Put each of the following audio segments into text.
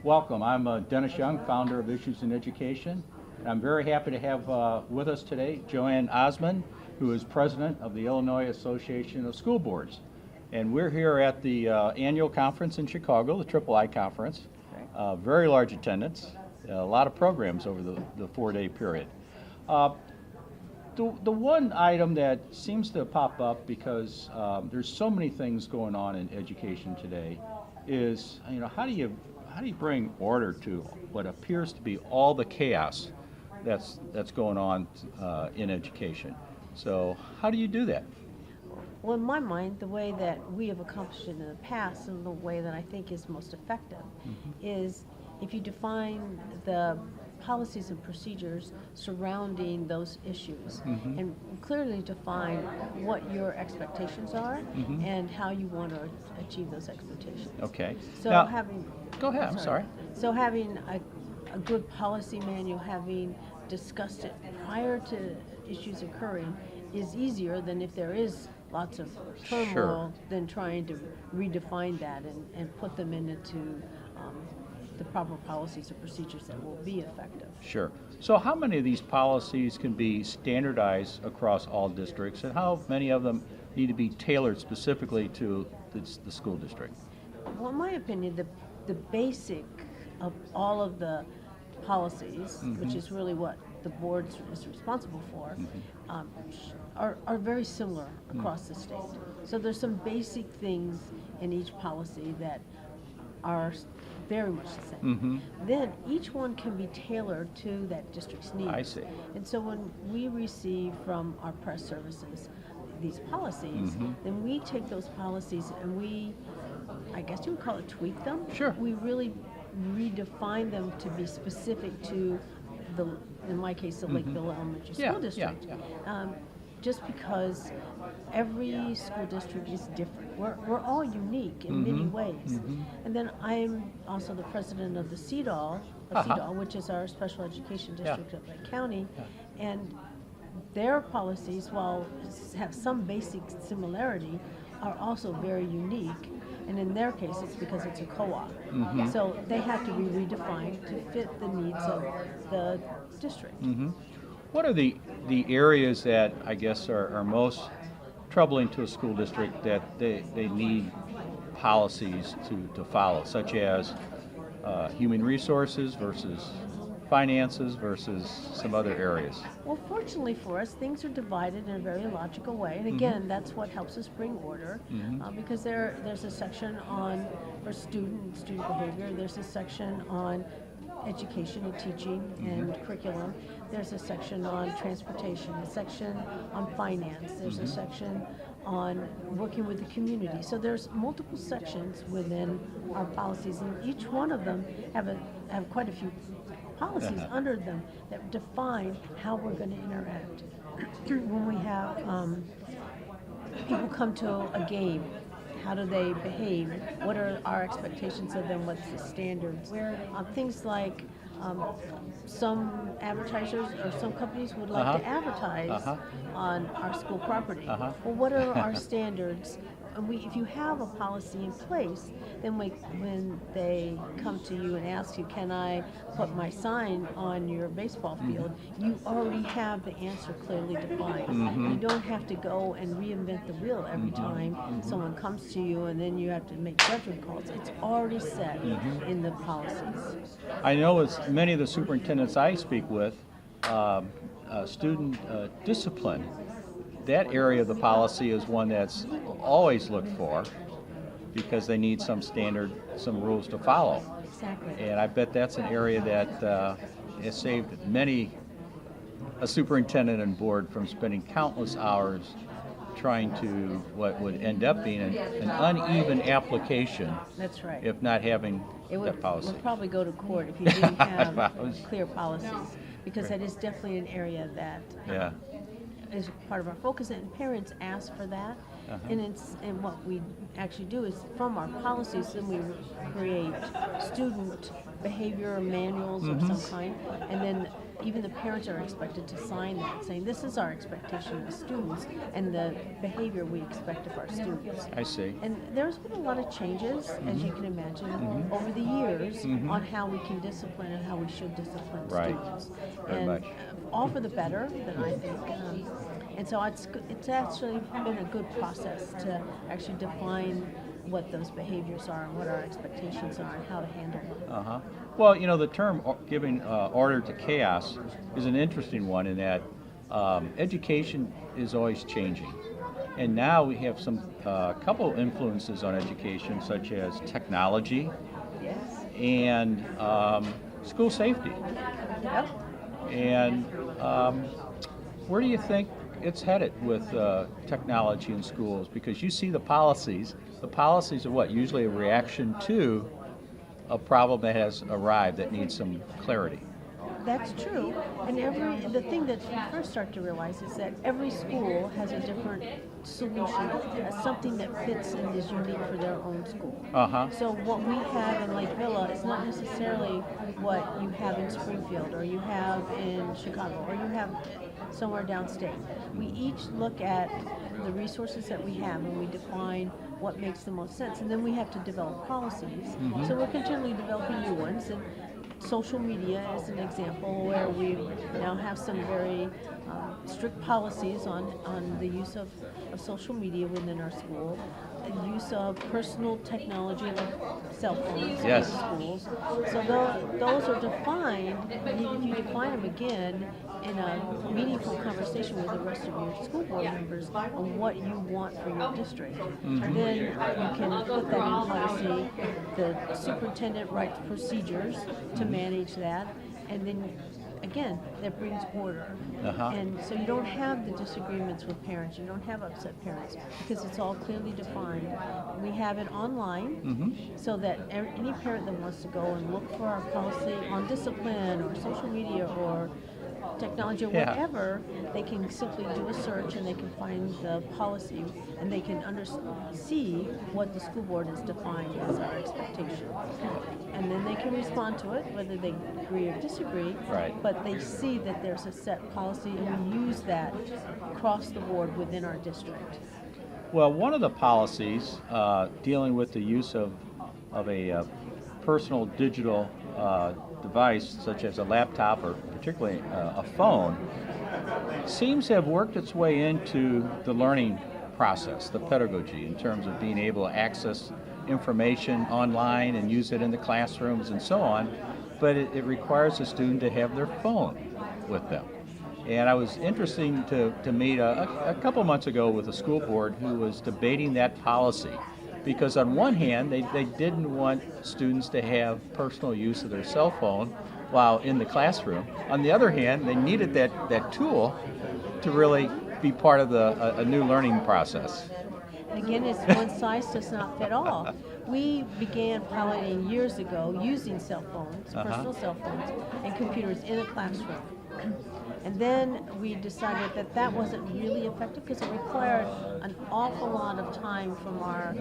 Welcome. I'm Dennis Young, founder of Issues in Education. And I'm very happy to have with us today Joanne Osmond, who is president of the Illinois Association of School Boards. And we're here at the annual conference in Chicago, the Triple I Conference. Very large attendance, a lot of programs over the 4-day period. The one item that seems to pop up because there's so many things going on in education today is, how do you bring order to what appears to be all the chaos that's going on in education? So how do you do that? Well, in my mind, the way that we have accomplished it in the past and the way that I think is most effective is if you define the policies and procedures surrounding those issues and clearly define what your expectations are and how you want to achieve those expectations. Okay. So Now, having go ahead. I'm sorry. So having a good policy manual, having discussed it prior to issues occurring, is easier than if there is lots of turmoil Sure. than trying to redefine that and put them into the proper policies or procedures that will be effective. Sure. So how many of these policies can be standardized across all districts, and how many of them need to be tailored specifically to the school district? Well, in my opinion, the basic of all of the policies, which is really what the board is responsible for, are very similar across the state. So there's some basic things in each policy that are very much the same. Then each one can be tailored to that district's needs. I see. And so when we receive from our press services these policies, then we take those policies and we, I guess you would call it tweak them. Sure. We really redefine them to be specific to in my case, the Lakeville Elementary Yeah, School District. yeah. Just because every school district is different. We're all unique in many ways. And then I'm also the president of the CEDAW, which is our special education district of Lake County. And their policies, while have some basic similarity, are also very unique. And in their case, it's because it's a co-op. So they have to be redefined to fit the needs of the district. What are the areas that I guess are most troubling to a school district that they need policies to follow, such as human resources versus finances versus some other areas? Well, fortunately for us, things are divided in a very logical way. And again, that's what helps us bring order because there's a section for student behavior. There's a section on education and teaching and curriculum. There's a section on transportation, a section on finance. There's a section on working with the community. So there's multiple sections within our policies, and each one of them have quite a few policies under them that define how we're going to interact. When we have people come to a game, how do they behave? What are our expectations of them? What's the standards? Things like some advertisers or some companies would like to advertise on our school property. Well, what are our standards? And if you have a policy in place, then when they come to you and ask you, can I put my sign on your baseball field, you already have the answer clearly defined. You don't have to go and reinvent the wheel every time someone comes to you and then you have to make judgment calls. It's already set in the policies. I know as many of the superintendents I speak with, student discipline, that area of the policy is one that's always looked for because they need some standard, some rules to follow. Exactly. And I bet that's an area that has saved many a superintendent and board from spending countless hours trying to what would end up being an uneven application. That's right. If not having It that policy. would probably go to court if you didn't have clear policies, because that is definitely an area that Yeah. is part of our focus, and parents ask for that. And what we actually do is from our policies, then we create student behavior manuals of some kind, and then even the parents are expected to sign that, saying this is our expectation of the students and the behavior we expect of our students. I see. And there's been a lot of changes, as you can imagine, over the years on how we can discipline and how we should discipline Right. students. Very And much. all for the better, then I think. And so it's actually been a good process to actually define what those behaviors are and what our expectations are and how to handle them. Uh-huh. Well, you know, the term giving order to chaos is an interesting one in that education is always changing. And now we have some couple influences on education, such as technology Yes. and school safety. Yep. And where do you think it's headed with technology in schools? Because you see the policies. The policies are what? Usually a reaction to a problem that has arrived that needs some clarity. That's true. And the thing that we first start to realize is that every school has a different solution, something that fits and is unique for their own school. Uh-huh. So what we have in Lake Villa is not necessarily what you have in Springfield or you have in Chicago or you have somewhere downstate. We each look at the resources that we have and we define what makes the most sense. And then we have to develop policies. So we're continually developing new ones. And social media is an example where we now have some very strict policies on the use of social media within our school, the use of personal technology like cell phones Yes. in schools. So those are defined, and if you define them again in a meaningful conversation with the rest of your school board members on what you want for your district, then you can put that in policy. The superintendent writes procedures to manage that, and then again, that brings order. Uh-huh. And so you don't have the disagreements with parents, you don't have upset parents, because it's all clearly defined. We have it online, so that any parent that wants to go and look for our policy on discipline or social media or technology or Yeah. whatever, they can simply do a search and they can find the policy and they can see what the school board has defined as our expectation. And then they can respond to it, whether they agree or disagree. Right. But they see that there's a set policy and we use that across the board within our district. Well, one of the policies dealing with the use of a personal digital device, such as a laptop or particularly a phone, seems to have worked its way into the learning process, the pedagogy, in terms of being able to access information online and use it in the classrooms and so on, but it requires a student to have their phone with them. And I was interested to meet a couple months ago with a school board who was debating that policy. Because on one hand, they didn't want students to have personal use of their cell phone while in the classroom. On the other hand, they needed that tool to really be part of a new learning process. And again, it's one size does not fit all. We began piloting years ago using cell phones, personal cell phones, and computers in a classroom. And then we decided that that wasn't really effective because it required an awful lot of time from our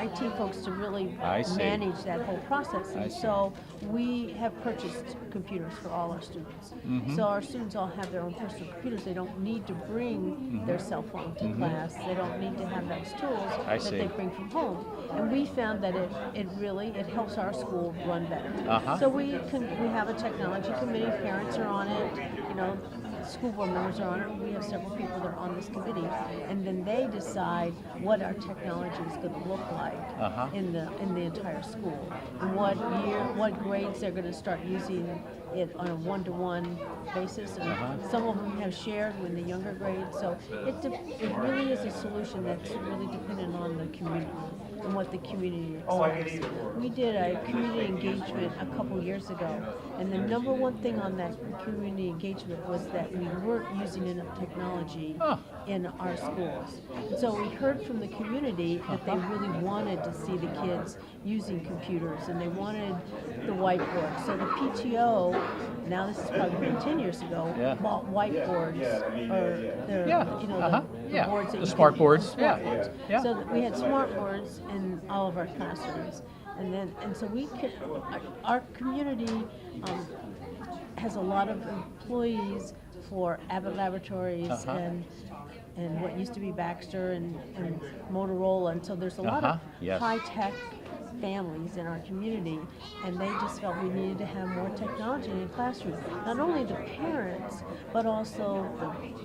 IT folks to really I see. manage that whole process. I And see. so we have purchased computers for all our students. So our students all have their own personal computers. They don't need to bring their cell phone to class. They don't need to have those tools I that see. they bring from home. And we found that it really helps our school run better. So we have a technology committee. Parents are on it. School board members are on it. We have several people that are on this committee, and then they decide what our technology is going to look like in the entire school, and what grades they're going to start using it on a one-to-one basis. And some of them have shared with the younger grades. So it really is a solution that's really dependent on the community and what the community expects. We did a community engagement a couple years ago, and the number one thing on that community engagement was that we weren't using enough technology in our schools. And so we heard from the community that they really wanted to see the kids using computers, and they wanted the whiteboard. So the PTO, now this is probably 10 years ago, bought whiteboards, or the boards that The you smart can- boards. smart Yeah. boards. Yeah. So that we had smart boards in all of our classrooms. And so we could, our community has a lot of employees for Abbott Laboratories and what used to be Baxter and Motorola, and so there's a lot of Yes. high-tech families in our community, and they just felt we needed to have more technology in the classroom. Not only the parents, but also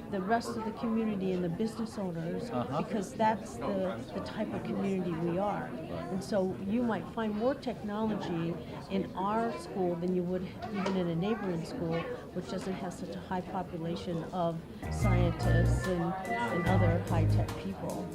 the rest of the community and the business owners, because that's the type of community we are. And so you might find more technology in our school than you would even in a neighboring school, which doesn't have such a high population of scientists and other high-tech people.